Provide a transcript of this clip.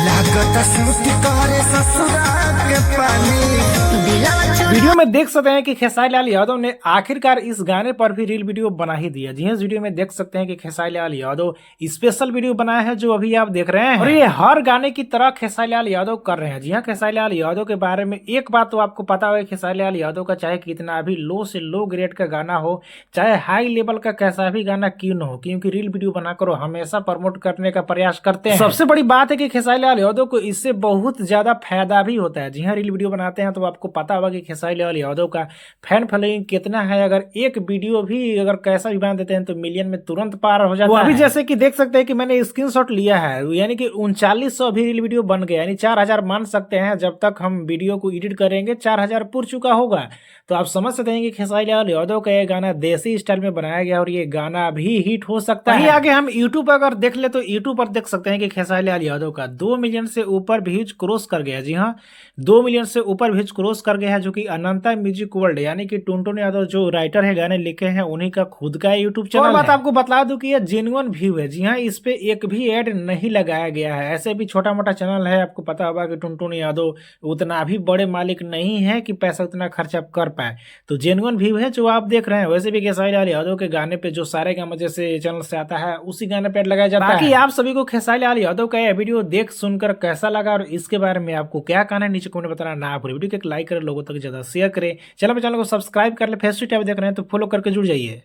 लागत सूट करे ससुराल के पानी। वीडियो में देख सकते हैं कि खेसारी लाल यादव ने आखिरकार इस गाने पर भी रील वीडियो बना ही दिया। जी हाँ, इस वीडियो में देख सकते हैं कि खेसारी लाल यादव स्पेशल वीडियो बनाया है जो अभी आप देख रहे हैं, और ये हर गाने की तरह खेसारी लाल यादव कर रहे हैं। जी हाँ, खेसारी लाल यादव के बारे में एक बात तो आपको पता होगा, खेसारी लाल यादव का चाहे कितना भी लो से लो ग्रेड का गाना हो, चाहे हाई लेवल का कैसा भी गाना क्यों न हो, क्योंकि रील वीडियो बनाकर वो हमेशा प्रमोट करने का प्रयास करते हैं। सबसे बड़ी बात है कि खेसारी लाल यादव को इससे बहुत ज्यादा फायदा भी होता है। जी हाँ, रील वीडियो बनाते हैं तो आपको पता होगा कि खेसारी लाल यादव का फैन फॉलोइंग कितना है। अगर एक वीडियो भी अगर कैसा भी बना देते हैं तो मिलियन में तुरंत पार हो जाता है। अभी जैसे कि देख सकते हैं कि मैंने स्क्रीनशॉट लिया है, यानी कि 3900 भी रील वीडियो बन गया, यानी 4000 मान सकते हैं। जब तक हम वीडियो को एडिट करेंगे 4000 पूर चुका होगा। तो आप समझ सकते हैं कि खेसारी लाल यादव का ये गाना देसी स्टाइल में बनाया गया और ये गाना भी हिट हो सकता है। आगे हम यूट्यूब पर अगर देख ले तो यूट्यूब पर देख सकते हैं कि खेसारी लाल यादव का 2 मिलियन से ऊपर व्यूज क्रॉस कर गया। जी हाँ, 2 मिलियन से ऊपर व्यूज क्रॉस कर गया है, जो कि अनंता म्यूजिक वर्ल्ड यानी कि टुनटुन यादव जो राइटर है, गाने लिखे हैं, उन्हीं का खुद का यूट्यूब चैनल है। और बात आपको बता दूं कि ये जेन्युइन व्यू है। जी हाँ, इस पे एक भी ऐड नहीं लगाया गया है। ऐसे भी छोटा मोटा चैनल है, आपको पता होगा कि टुनटुन यादव उतना भी बड़े मालिक नहीं है कि पैसा उतना खर्चा कर पाए। तो जेन्युइन व्यू है जो आप देख रहे हैं। वैसे भी खेसारी लाल यादव के गाने पे जो सारे गाने जैसे चैनल से आता है उसी गाने पे लगाया जाता है। बाकी आप सभी को खेसारी लाल यादव का यह वीडियो देख सुनकर कैसा लगा और इसके बारे में आपको क्या कहना है नीचे कमेंट में बताना ना भूलें। वीडियो को एक लाइक करें, लोगों तक ज्यादा शेयर करें, चैनल को सब्सक्राइब कर ले, फेसबुक टैब देख रहे हैं तो फॉलो करके जुड़ जाइए।